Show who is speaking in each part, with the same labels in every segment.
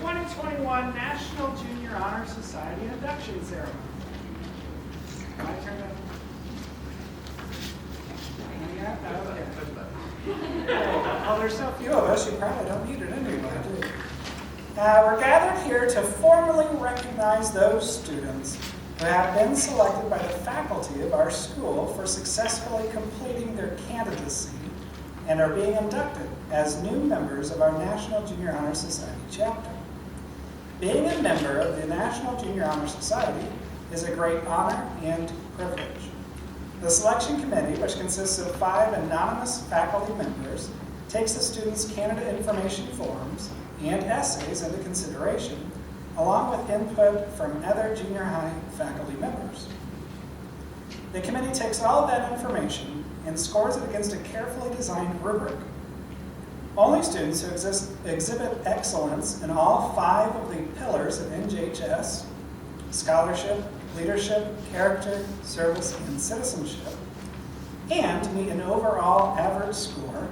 Speaker 1: 2021 National Junior Honor Society Induction Ceremony. My turn to... Oh, there's so few of us, you probably don't need it anyway, do you? We're gathered here to formally recognize those students who have been selected by the faculty of our school for successfully completing their candidacy and are being inducted as new members of our National Junior Honor Society chapter. Being a member of the National Junior Honor Society is a great honor and privilege. The selection committee, which consists of 5 anonymous faculty members, takes the students' candidate information forms and essays into consideration, along with input from other junior high faculty members. The committee takes all of that information and scores it against a carefully designed rubric. Only students who exhibit excellence in all 5 of the pillars of NJHS, scholarship, leadership, character, service, and citizenship, and meet an overall average score,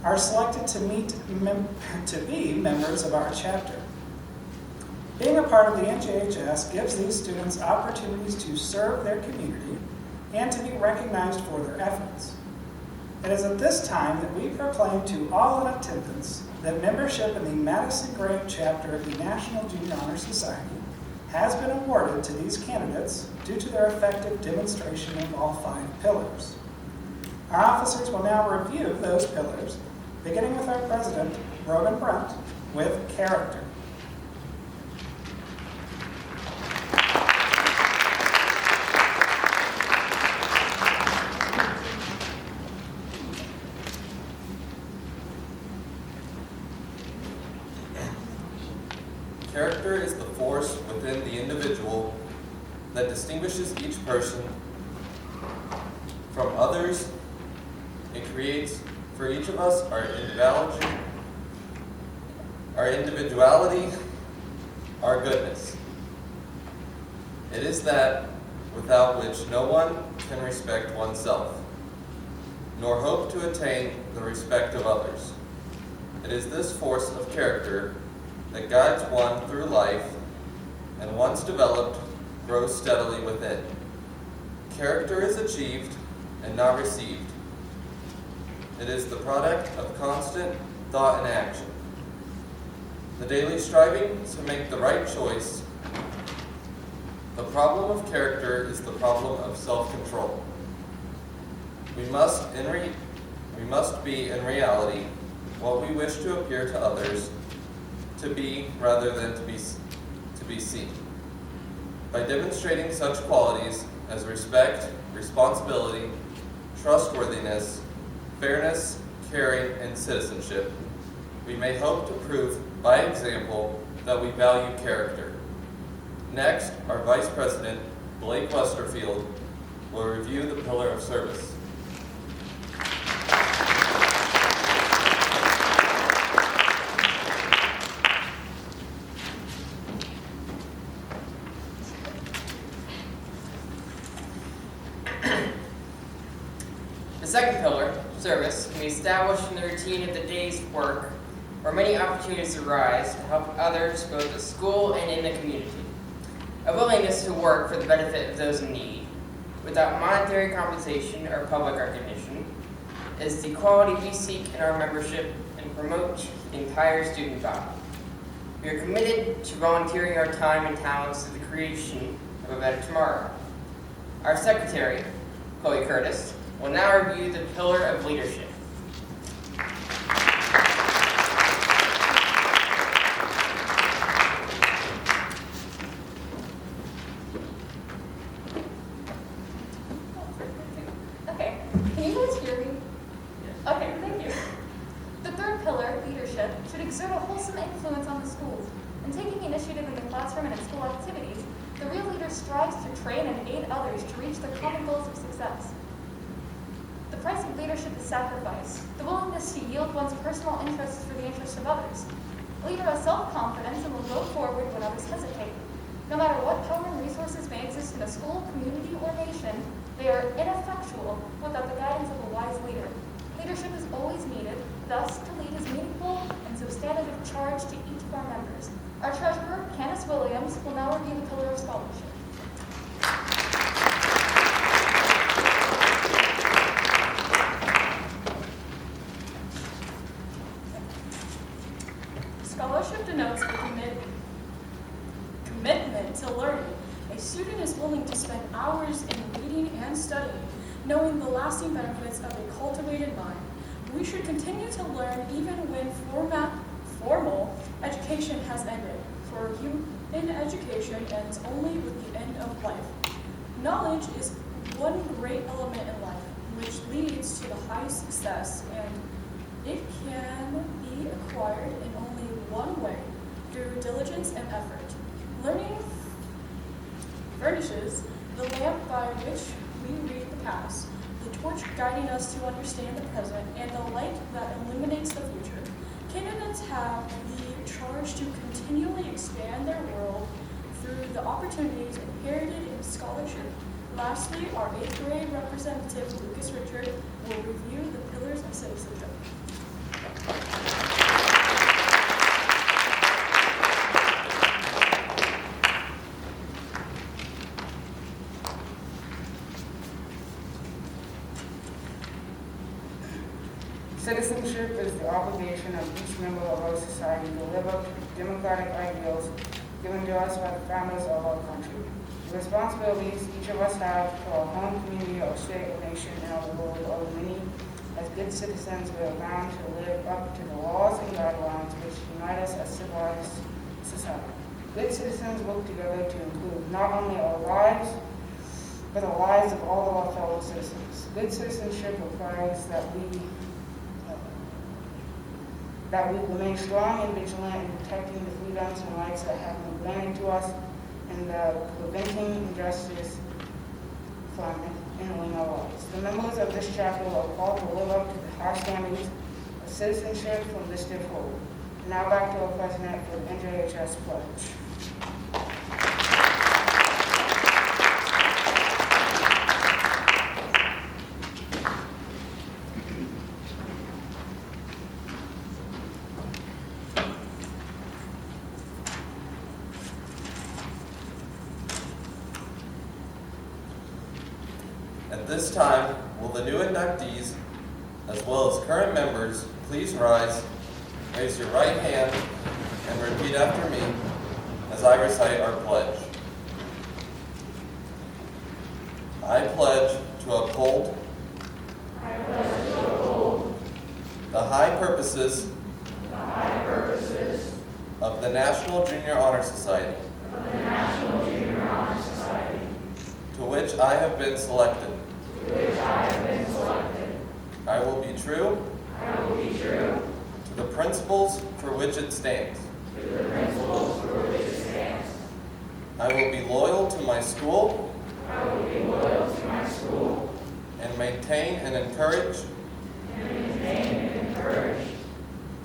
Speaker 1: are selected to be members of our chapter. Being a part of the NJHS gives these students opportunities to serve their community and to be recognized for their efforts. It is at this time that we proclaim to all in attendance that membership in the Madison-Grant chapter of the National Junior Honor Society has been awarded to these candidates due to their effective demonstration of all 5 pillars. Our officers will now review those pillars, beginning with our president, Brogan Brunt, with character.
Speaker 2: Character is the force within the individual that distinguishes each person from others. It creates for each of us our individuality, our goodness. It is that without which no one can respect oneself, nor hope to attain the respect of others. It is this force of character that guides one through life, and once developed, grows steadily within. Character is achieved and not received. It is the product of constant thought and action. The daily striving to make the right choice. The problem of character is the problem of self-control. We must be in reality what we wish to appear to others to be rather than to be seen. By demonstrating such qualities as respect, responsibility, trustworthiness, fairness, caring, and citizenship, we may hope to prove by example that we value character. Next, our Vice President, Blake Westerfield, will review the pillar of service.
Speaker 3: The second pillar, service, can be established in the routine of the day's work, where many opportunities arise to help others both at school and in the community. A willingness to work for the benefit of those in need, without monetary compensation or public recognition, is the quality we seek in our membership and promote the entire student body. We are committed to volunteering our time and talents to the creation of a better tomorrow. Our secretary, Chloe Curtis, will now review the pillar of leadership.
Speaker 4: Okay, can you guys hear me? Okay, thank you. The third pillar, leadership, should exert a wholesome influence on the schools. In taking initiative in the classroom and in school activities, the real leader strives to train and aid others to reach their common goals of success. The price of leadership is sacrifice, the willingness to yield one's personal interests for the interests of others. A leader has self-confidence and will go forward when others hesitate. No matter what power and resources may exist in a school, community, or nation, they are ineffectual without the guidance of a wise leader. Leadership is always needed, thus to lead is meaningful and substantive charge to each of our members. Our treasurer, Candace Williams, will now review the Pillar of Scholarship. Scholarship denotes a commitment to learning. A student is willing to spend hours in reading and studying, knowing the lasting benefits of a cultivated mind. We should continue to learn even when formal education has ended, for human education ends only with the end of life. Knowledge is one great element in life, which leads to the highest success, and it can be acquired in only one way, through diligence and effort. Learning furnishes the lamp by which we read the past, the torch guiding us to understand the present, and the light that illuminates the future. Candidates have the charge to continually expand their world through the opportunities inherited in scholarship. Lastly, our 8th grade representative, Lucas Richard, will review the pillars of citizenship.
Speaker 5: Citizenship is the obligation of each member of our society to live up to the democratic ideals given to us by the founders of our country. The responsibilities each of us have to our home community, our state, our nation, and our world are many. As good citizens, we are bound to live up to the laws and guidelines which unite us as civilized society. Good citizens work together to improve not only our lives, but the lives of all of our fellow citizens. Good citizenship requires that we remain strong and vigilant in protecting the freedoms and rights that have been granted to us, and preventing injustice from entering our lives. The members of this chapter are called to live up to the high standards of citizenship from this day forward. Now back to our president for the NJHS pledge.
Speaker 2: At this time, will the new inductees, as well as current members, please rise, raise your right hand, and repeat after me as I recite our pledge. I pledge to uphold the high purposes of the National Junior Honor Society, to which I have been selected. I will be true to the principles for which it stands. I will be loyal to my school and maintain and encourage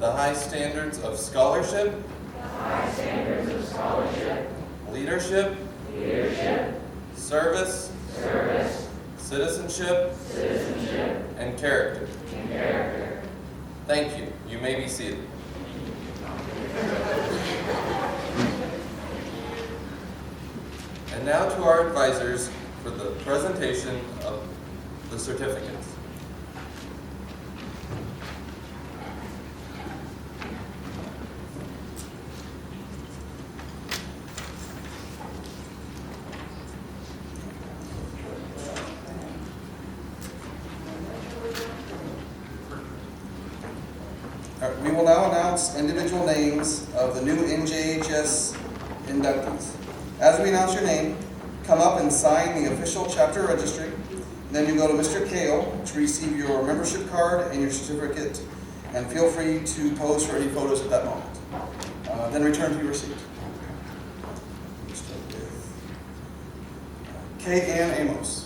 Speaker 2: the high standards of scholarship, leadership, service, citizenship, and character. Thank you. You may be seated. And now to our advisors for the presentation of the certificates.
Speaker 6: We will now announce individual names of the new NJHS inductees. As we announce your name, come up and sign the official chapter registry. Then you go to Mr. Kale to receive your membership card and your certificate, and feel free to pose for any photos at that moment. Then return to your seat. Kay Ann Amos.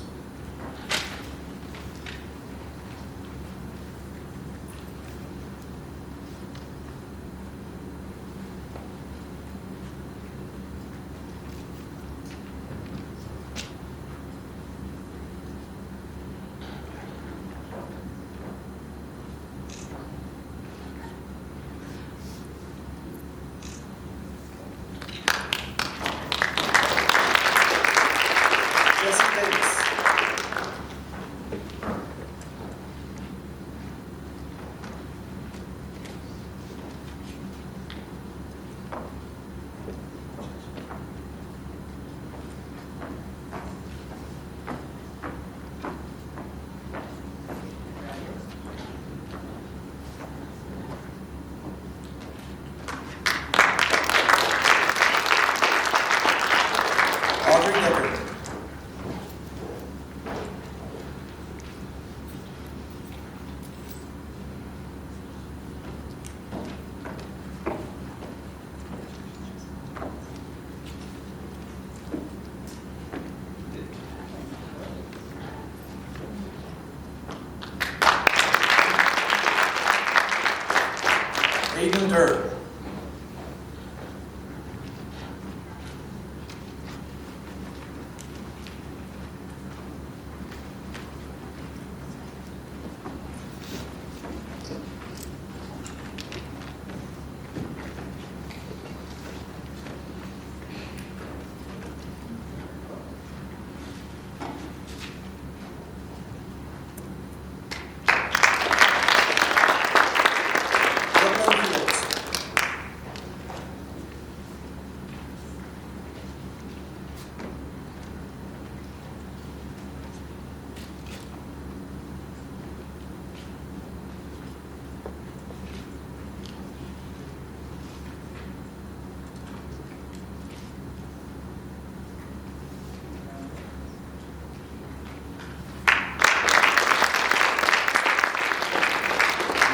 Speaker 6: Durr.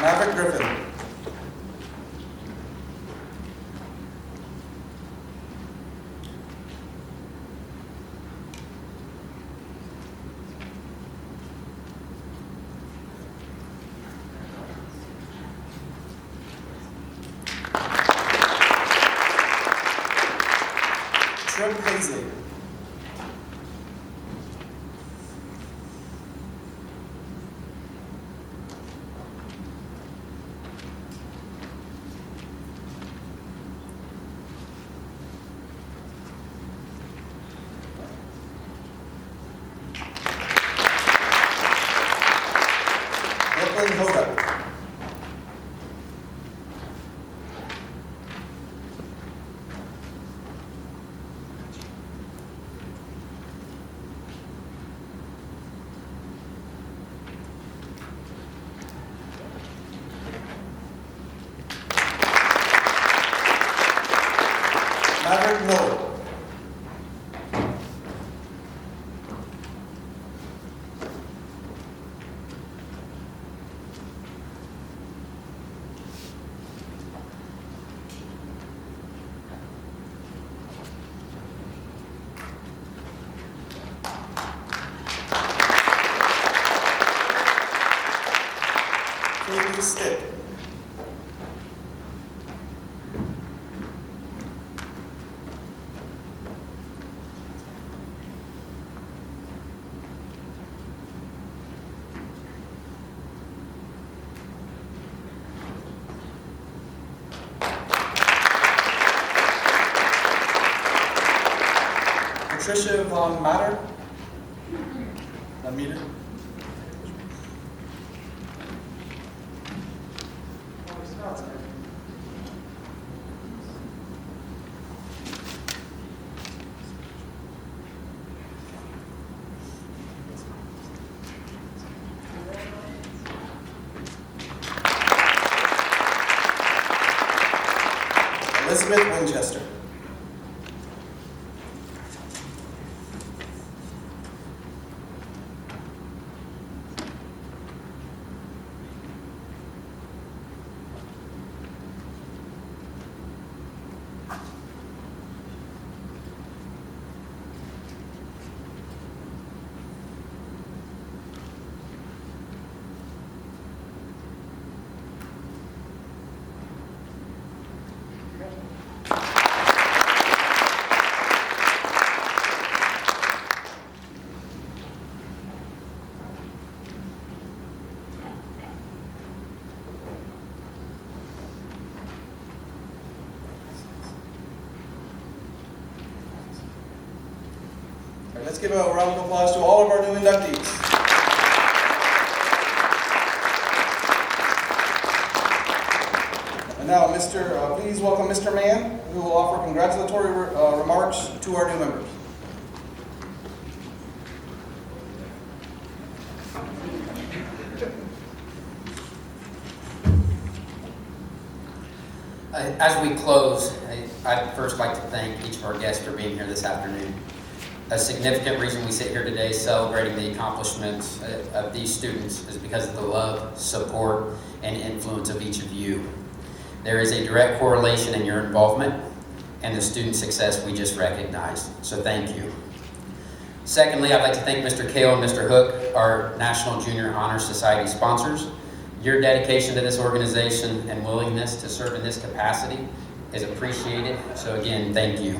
Speaker 6: Maverick Griffin. Trip Paisley. Brooklyn Hoda. Maverick Miller. Katie Stitt. Patricia Von Matter. Meter. Elizabeth Winchester. All right, let's give a round of applause to all of our new inductees. And now, please welcome Mr. Mann, who will offer congratulatory remarks to our new members.
Speaker 7: As we close, I'd first like to thank each of our guests for being here this afternoon. A significant reason we sit here today celebrating the accomplishments of these students is because of the love, support, and influence of each of you. There is a direct correlation in your involvement and the student success we just recognized, so thank you. Secondly, I'd like to thank Mr. Kale and Mr. Hook, our National Junior Honor Society sponsors. Your dedication to this organization and willingness to serve in this capacity is appreciated. So again, thank you.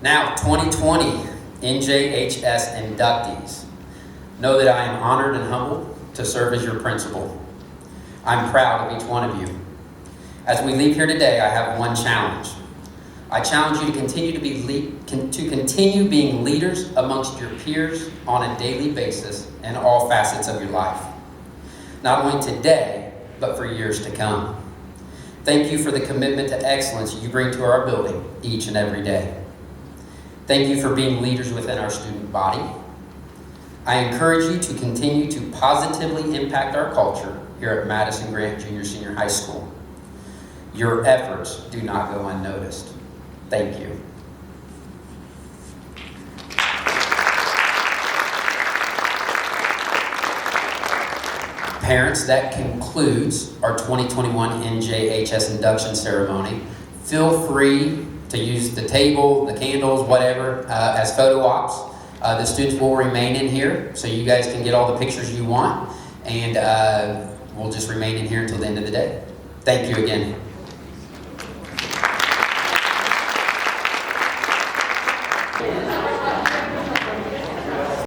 Speaker 7: Now, 2020 NJHS inductees. Know that I am honored and humbled to serve as your principal. I'm proud of each one of you. As we leave here today, I have one challenge. I challenge you to continue being leaders amongst your peers on a daily basis in all facets of your life. Not only today, but for years to come. Thank you for the commitment to excellence you bring to our building each and every day. Thank you for being leaders within our student body. I encourage you to continue to positively impact our culture here at Madison-Grant Junior Senior High School. Your efforts do not go unnoticed. Thank you. Parents, that concludes our 2021 NJHS induction ceremony. Feel free to use the table, the candles, whatever, as photo ops. The students will remain in here, so you guys can get all the pictures you want, and we'll just remain in here until the end of the day. Thank you again.